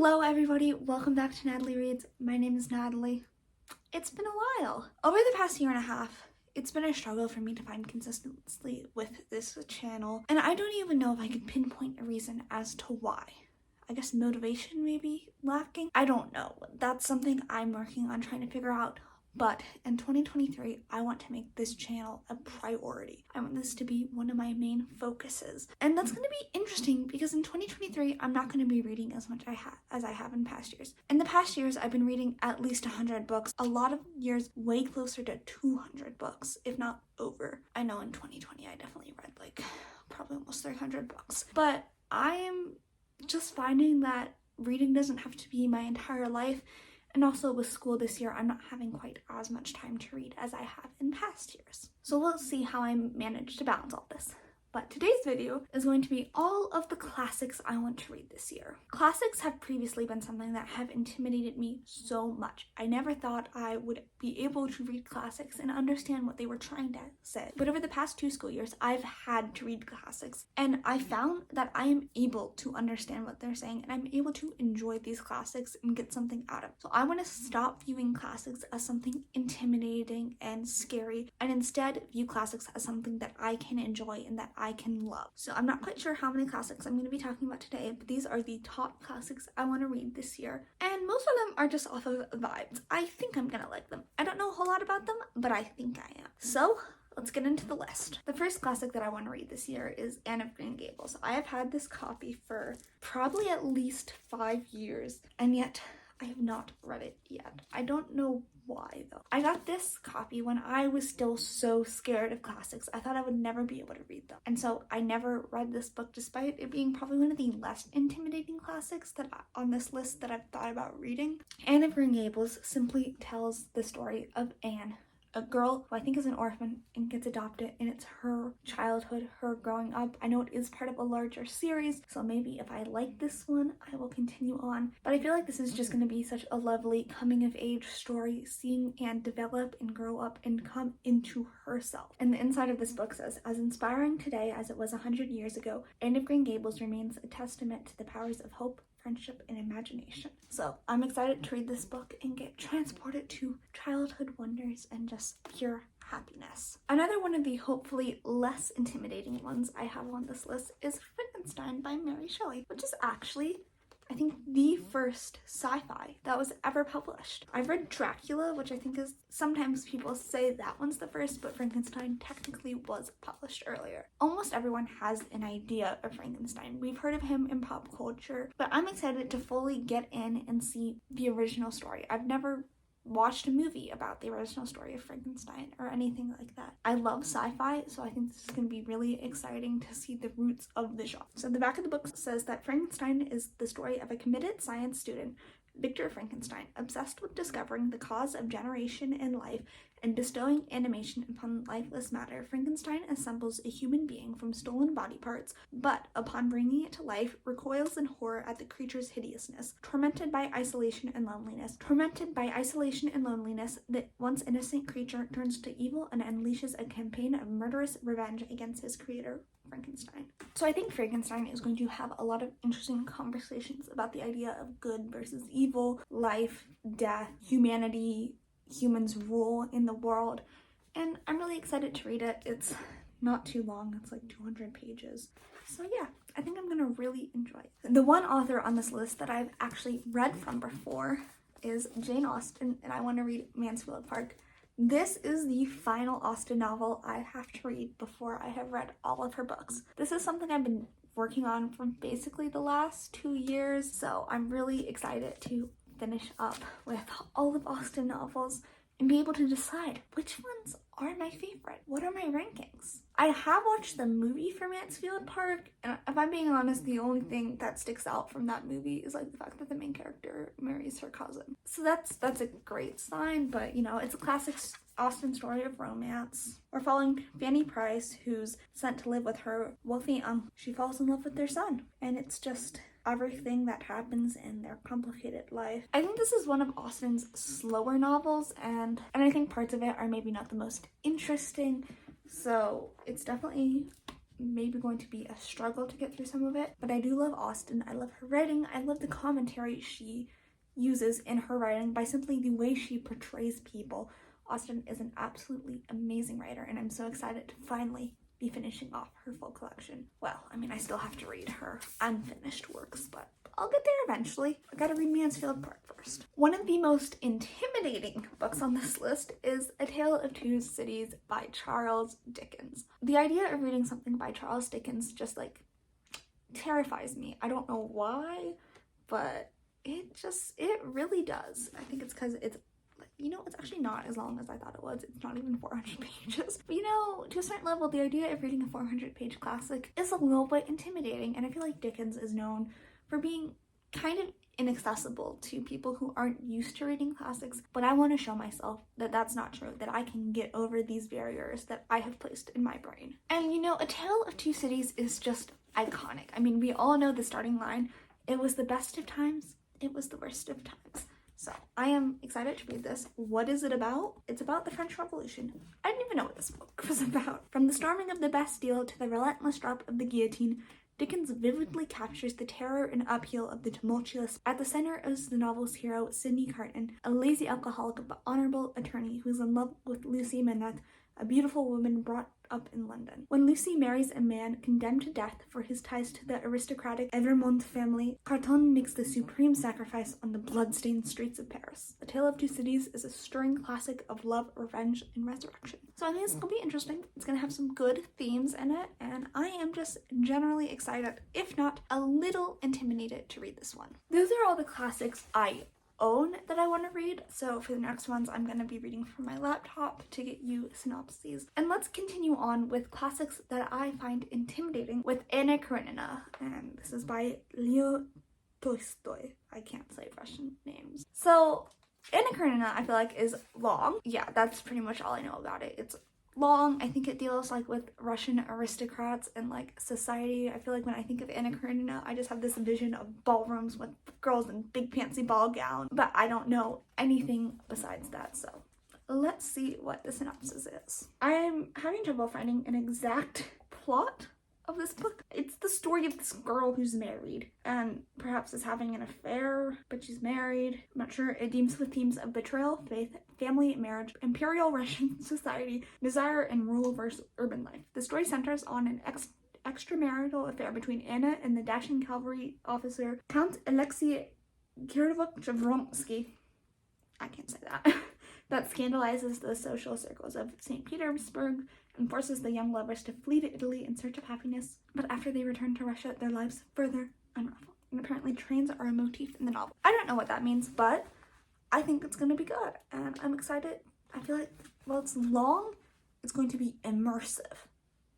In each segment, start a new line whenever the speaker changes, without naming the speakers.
Hello everybody, welcome back to Natalie Reads. My name is Natalie. It's been a while. Over the past year and a half, it's been a struggle for me to find consistency with this channel, and I don't even know if I can pinpoint a reason as to why. I guess motivation maybe lacking? I don't know. That's something I'm working on trying to figure out. But in 2023, I want to make this channel a priority. I want this to be one of my main focuses. And that's going to be interesting because in 2023, I'm not going to be reading as much as I have in past years. In the past years, I've been reading at least 100 books. A lot of years way closer to 200 books, if not over. I know in 2020, I definitely read like probably almost 300 books. But I am just finding that reading doesn't have to be my entire life. And also with school this year, I'm not having quite as much time to read as I have in past years. So we'll see how I manage to balance all this. But today's video is going to be all of the classics I want to read this year. Classics have previously been something that have intimidated me so much. I never thought I would be able to read classics and understand what they were trying to say. But over the past 2 school years, I've had to read classics, and I found that I am able to understand what they're saying, and I'm able to enjoy these classics and get something out of it. So I want to stop viewing classics as something intimidating and scary, and instead view classics as something that I can enjoy and that I can love. So I'm not quite sure how many classics I'm going to be talking about today, but these are the top classics I want to read this year. And most of them are just off of vibes. I think I'm going to like them. I don't know a whole lot about them, but I think I am. So let's get into the list. The first classic that I want to read this year is Anne of Green Gables. I have had this copy for probably at least 5 years, and yet I have not read it yet. I don't know why though. I got this copy when I was still so scared of classics. I thought I would never be able to read them. And so I never read this book despite it being probably one of the less intimidating classics on this list that I've thought about reading. Anne of Green Gables simply tells the story of Anne, a girl who I think is an orphan and gets adopted, and it's her childhood, her growing up. I know it is part of a larger series, so maybe if I like this one, I will continue on. But I feel like this is just going to be such a lovely coming of age story, seeing Anne develop and grow up and come into herself. And the inside of this book says, as inspiring today as it was 100 years ago, Anne of Green Gables remains a testament to the powers of hope, friendship, and imagination. So I'm excited to read this book and get transported to childhood wonders and just pure happiness. Another one of the hopefully less intimidating ones I have on this list is Frankenstein by Mary Shelley, which is actually, I think, the first sci-fi that was ever published. I've read Dracula, which I think is, sometimes people say that one's the first, but Frankenstein technically was published earlier. Almost everyone has an idea of Frankenstein. We've heard of him in pop culture, but I'm excited to fully get in and see the original story. I've never watched a movie about the original story of Frankenstein or anything like that. I love sci-fi, so I think this is going to be really exciting to see the roots of the genre. So the back of the book says that Frankenstein is the story of a committed science student, Victor Frankenstein, obsessed with discovering the cause of generation in life and bestowing animation upon lifeless matter. Frankenstein assembles a human being from stolen body parts, but upon bringing it to life, recoils in horror at the creature's hideousness. Tormented by isolation and loneliness, the once innocent creature turns to evil and unleashes a campaign of murderous revenge against his creator, Frankenstein. So I think Frankenstein is going to have a lot of interesting conversations about the idea of good versus evil, life, death, humanity, humans' role in the world, and I'm really excited to read it. It's not too long, it's like 200 pages. So yeah, I think I'm gonna really enjoy it. The one author on this list that I've actually read from before is Jane Austen, and I want to read Mansfield Park. This is the final Austen novel I have to read before I have read all of her books. This is something I've been working on for basically the last 2 years, so I'm really excited to finish up with all of Austen novels and be able to decide which ones are my favorite. What are my rankings? I have watched the movie for Mansfield Park, and if I'm being honest, the only thing that sticks out from that movie is like the fact that the main character marries her cousin. So that's a great sign, but you know, it's a classic Austen story of romance. We're following Fanny Price, who's sent to live with her wealthy uncle. She falls in love with their son, and it's just everything that happens in their complicated life. I think this is one of Austen's slower novels, and I think parts of it are maybe not the most interesting, so it's definitely maybe going to be a struggle to get through some of it, but I do love Austen. I love her writing. I love the commentary she uses in her writing by simply the way she portrays people. Austen is an absolutely amazing writer, and I'm so excited to finally be finishing off her full collection. Well, I mean, I still have to read her unfinished works, but I'll get there eventually. I gotta read Mansfield Park first. One of the most intimidating books on this list is A Tale of Two Cities by Charles Dickens. The idea of reading something by Charles Dickens just like terrifies me. I don't know why, but it really does. I think it's because it's, you know, it's actually not as long as I thought it was. It's not even 400 pages. But you know, to a certain level, the idea of reading a 400-page classic is a little bit intimidating, and I feel like Dickens is known for being kind of inaccessible to people who aren't used to reading classics, but I want to show myself that that's not true, that I can get over these barriers that I have placed in my brain. And you know, A Tale of Two Cities is just iconic. I mean, we all know the starting line. It was the best of times, it was the worst of times. So I am excited to read this. What is it about? It's about the French Revolution. I didn't even know what this book was about. From the storming of the Bastille to the relentless drop of the guillotine, Dickens vividly captures the terror and upheaval of the tumultuous. At the center is the novel's hero, Sidney Carton, a lazy alcoholic but honorable attorney who is in love with Lucy Manette, a beautiful woman brought up in London. When Lucy marries a man condemned to death for his ties to the aristocratic Evremont family, Carton makes the supreme sacrifice on the blood-stained streets of Paris. A Tale of Two Cities is a stirring classic of love, revenge, and resurrection. So I think it's gonna be interesting. It's gonna have some good themes in it, and I am just generally excited, if not a little intimidated, to read this one. Those are all the classics I own that I want to read, so for the next ones I'm going to be reading from my laptop to get you synopses. And let's continue on with classics that I find intimidating with Anna Karenina, and this is by Leo Tolstoy. I can't say Russian names. So Anna Karenina, I feel like, is long. Yeah, that's pretty much all I know about it. It's long. I think it deals like with Russian aristocrats and like society. I feel like when I think of Anna Karenina, I just have this vision of ballrooms with girls in big fancy ball gowns, but I don't know anything besides that. So let's see what the synopsis is. I'm having trouble finding an exact plot of this book. It's the story of this girl who's married and perhaps is having an affair, but she's married. I'm not sure. It deals with themes of betrayal, faith, family, marriage, imperial Russian society, desire, and rural versus urban life. The story centers on an extramarital affair between Anna and the dashing cavalry officer Count Alexei Kirovich-Vronsky. I can't say that. That scandalizes the social circles of St. Petersburg and forces the young lovers to flee to Italy in search of happiness. But after they return to Russia, their lives further unravel. And apparently trains are a motif in the novel. I don't know what that means, but I think it's going to be good, and I'm excited. I feel like, while it's long, it's going to be immersive.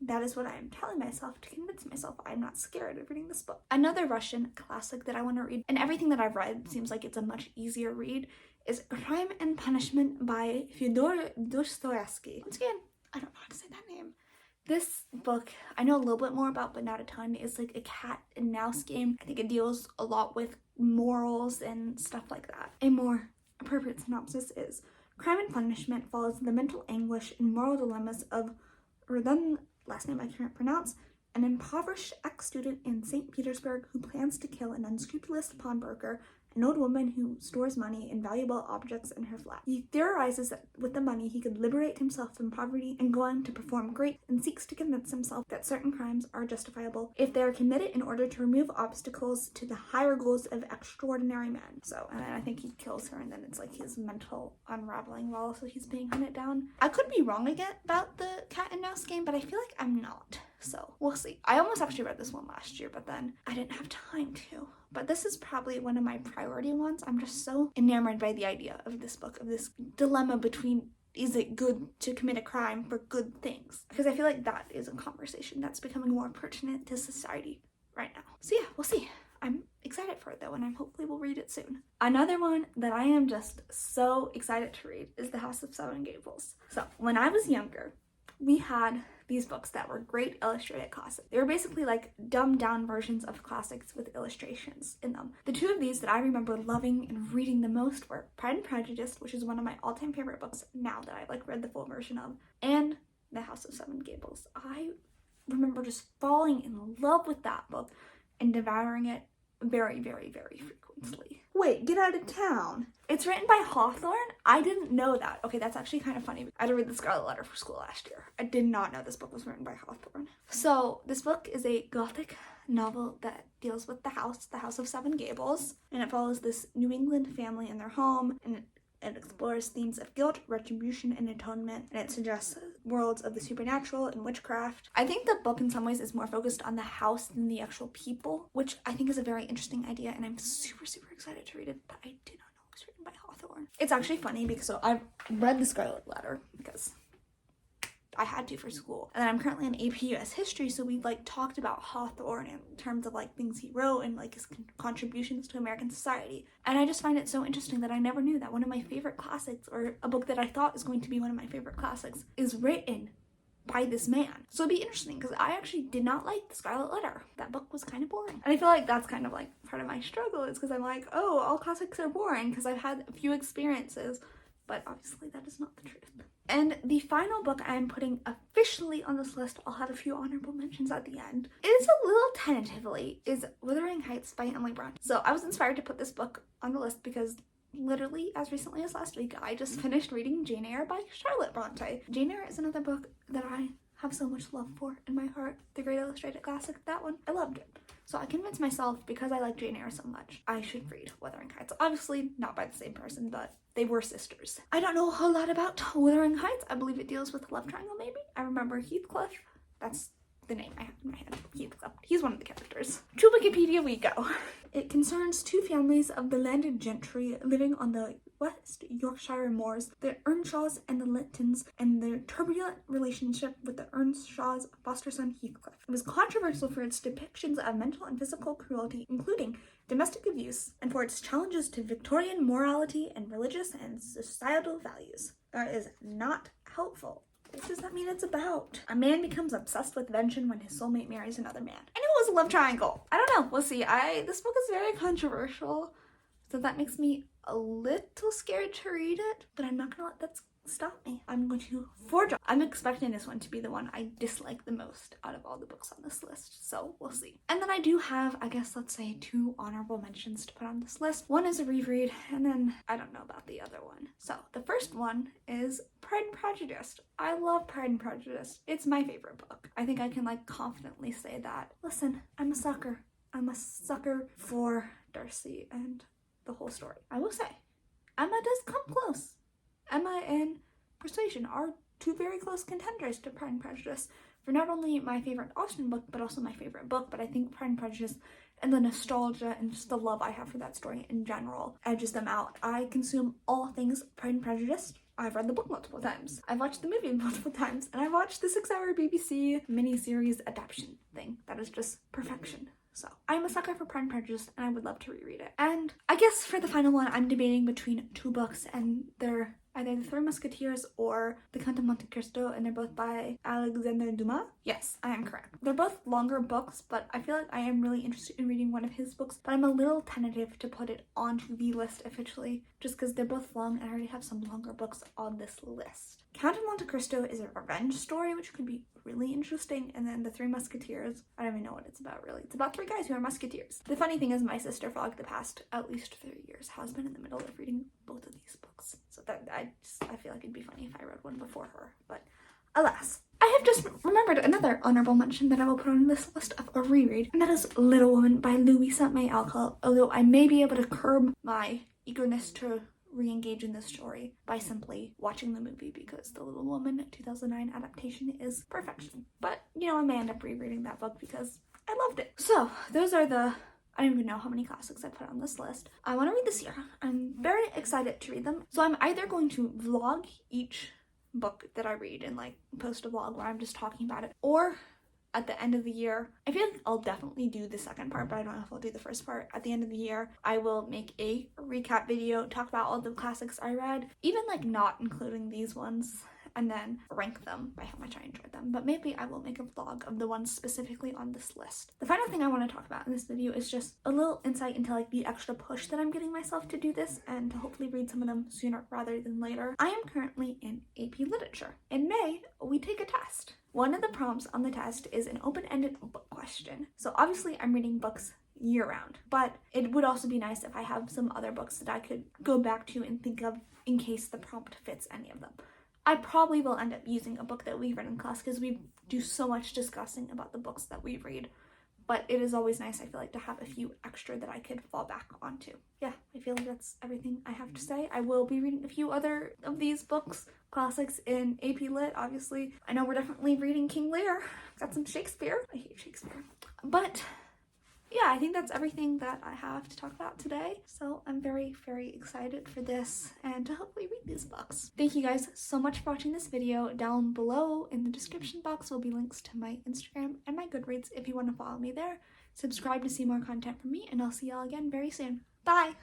That is what I am telling myself to convince myself I'm not scared of reading this book. Another Russian classic that I want to read, and everything that I've read seems like it's a much easier read, is Crime and Punishment by Fyodor Dostoevsky. Once again, I don't know how to say that name. This book I know a little bit more about, but not a ton. It's like a cat and mouse game. I think it deals a lot with morals and stuff like that. A more appropriate synopsis is: Crime and Punishment follows the mental anguish and moral dilemmas of Rudan, last name I can't pronounce, an impoverished ex-student in St. Petersburg who plans to kill an unscrupulous pawnbroker, an old woman who stores money and valuable objects in her flat. He theorizes that with the money he could liberate himself from poverty and go on to perform great, and seeks to convince himself that certain crimes are justifiable if they are committed in order to remove obstacles to the higher goals of extraordinary men. So, and then I think he kills her, and then it's like his mental unraveling while also he's being hunted down. I could be wrong again about the cat and mouse game, but I feel like I'm not. So we'll see. I almost actually read this one last year, but then I didn't have time to. But this is probably one of my priority ones. I'm just so enamored by the idea of this book, of this dilemma between, is it good to commit a crime for good things? Because I feel like that is a conversation that's becoming more pertinent to society right now. So yeah, we'll see. I'm excited for it though, and I hopefully will read it soon. Another one that I am just so excited to read is The House of Seven Gables. So when I was younger, we had these books that were great illustrated classics. They were basically like dumbed down versions of classics with illustrations in them. The two of these that I remember loving and reading the most were Pride and Prejudice, which is one of my all-time favorite books now that I've like read the full version of, and The House of Seven Gables. I remember just falling in love with that book and devouring it very, very, very frequently. Wait, Get Out of Town. It's written by Hawthorne? I didn't know that. Okay, that's actually kind of funny. I had to read The Scarlet Letter for school last year. I did not know this book was written by Hawthorne. So this book is a gothic novel that deals with the House of Seven Gables, and it follows this New England family in their home, and it explores themes of guilt, retribution, and atonement, and it suggests worlds of the supernatural and witchcraft. I think the book in some ways is more focused on the house than the actual people, which I think is a very interesting idea, and I'm super, super excited to read it, but I did not know it was written by Hawthorne. It's actually funny because so I've read The Scarlet Letter because I had to for school. And then I'm currently in AP US history, so we like talked about Hawthorne in terms of like things he wrote and like his contributions to American society. And I just find it so interesting that I never knew that one of my favorite classics, or a book that I thought was going to be one of my favorite classics, is written by this man. So it'd be interesting because I actually did not like The Scarlet Letter. That book was kind of boring. And I feel like that's kind of like part of my struggle, is because I'm like, oh, all classics are boring because I've had a few experiences. But obviously that is not the truth. And the final book I'm putting officially on this list, I'll have a few honorable mentions at the end, is a little tentatively, is Wuthering Heights by Emily Bronte. So I was inspired to put this book on the list because literally as recently as last week, I just finished reading Jane Eyre by Charlotte Bronte. Jane Eyre is another book that I have so much love for in my heart. The Great Illustrated Classic, that one, I loved it. So I convinced myself, because I like Jane Eyre so much, I should read Wuthering Heights. Obviously not by the same person, but they were sisters. I don't know a whole lot about Wuthering Heights. I believe it deals with a love triangle, maybe? I remember Heathcliff. That's the name I have in my head. Heathcliff. He's one of the characters. To Wikipedia we go. It concerns two families of the landed gentry living on the West Yorkshire moors, the Earnshaws and the Lintons, and their turbulent relationship with the Earnshaws' foster son Heathcliff. It was controversial for its depictions of mental and physical cruelty, including domestic abuse, and for its challenges to Victorian morality and religious and societal values. That is not helpful. What does that mean it's about? A man becomes obsessed with vengeance when his soulmate marries another man. I knew it was a love triangle. I don't know. We'll see. This book is very controversial, so that makes me a little scared to read it, but I'm not gonna let that stop me. I'm going to forge on. I'm expecting this one to be the one I dislike the most out of all the books on this list, so we'll see. And then I do have, I guess, let's say 2 honorable mentions to put on this list. One is a reread, and then I don't know about the other one. So the first one is Pride and Prejudice. I love Pride and Prejudice. It's my favorite book. I think I can like confidently say that. Listen, I'm a sucker. I'm a sucker for Darcy and the whole story. I will say, Emma does come close. Emma and Persuasion are 2 very close contenders to Pride and Prejudice for not only my favorite Austen book, but also my favorite book. But I think Pride and Prejudice and the nostalgia and just the love I have for that story in general edges them out. I consume all things Pride and Prejudice. I've read the book multiple times. I've watched the movie multiple times, and I watched the 6-hour BBC miniseries adaptation thing. That is just perfection. So I'm a sucker for Pride and Prejudice, and I would love to reread it. And I guess for the final one, I'm debating between 2 books, and they're either The Three Musketeers or The Count of Monte Cristo, and they're both by Alexandre Dumas. Yes, I am correct. They're both longer books, but I feel like I am really interested in reading one of his books, but I'm a little tentative to put it onto the list officially, just because they're both long, and I already have some longer books on this list. Count of Monte Cristo is a revenge story, which could be really interesting, and then The Three Musketeers, I don't even know what it's about really. It's about 3 guys who are musketeers. The funny thing is my sister for like the past at least 3 years has been in the middle of reading both of these books. So that I feel like it'd be funny if I read one before her, but alas. I have just remembered another honorable mention that I will put on this list of a reread, and that is Little Woman by Louisa May Alcott, although I may be able to curb my eagerness to re-engage in this story by simply watching the movie, because the Little Woman 2009 adaptation is perfection. But, you know, I may end up rereading that book because I loved it. So, those are I don't even know how many classics I put on this list. I want to read this year. I'm very excited to read them. So I'm either going to vlog each book that I read and like post a vlog where I'm just talking about it, or at the end of the year, I feel like I'll definitely do the second part, but I don't know if I'll do the first part. At the end of the year, I will make a recap video, talk about all the classics I read, even like not including these ones, and then rank them by how much I enjoyed them. But maybe I will make a vlog of the ones specifically on this list. The final thing I want to talk about in this video is just a little insight into like the extra push that I'm giving myself to do this and to hopefully read some of them sooner rather than later. I am currently in AP Literature. In May, we take a test. One of the prompts on the test is an open-ended book question. So obviously I'm reading books year-round, but it would also be nice if I have some other books that I could go back to and think of in case the prompt fits any of them. I probably will end up using a book that we read in class because we do so much discussing about the books that we read. But it is always nice, I feel like, to have a few extra that I could fall back onto. Yeah, I feel like that's everything I have to say. I will be reading a few other of these books, classics in AP Lit, obviously. I know we're definitely reading King Lear. Got some Shakespeare. I hate Shakespeare. But yeah, I think that's everything that I have to talk about today. So I'm very, very excited for this and to hopefully read these books. Thank you guys so much for watching this video. Down below in the description box will be links to my Instagram and my Goodreads if you want to follow me there. Subscribe to see more content from me, and I'll see y'all again very soon. Bye!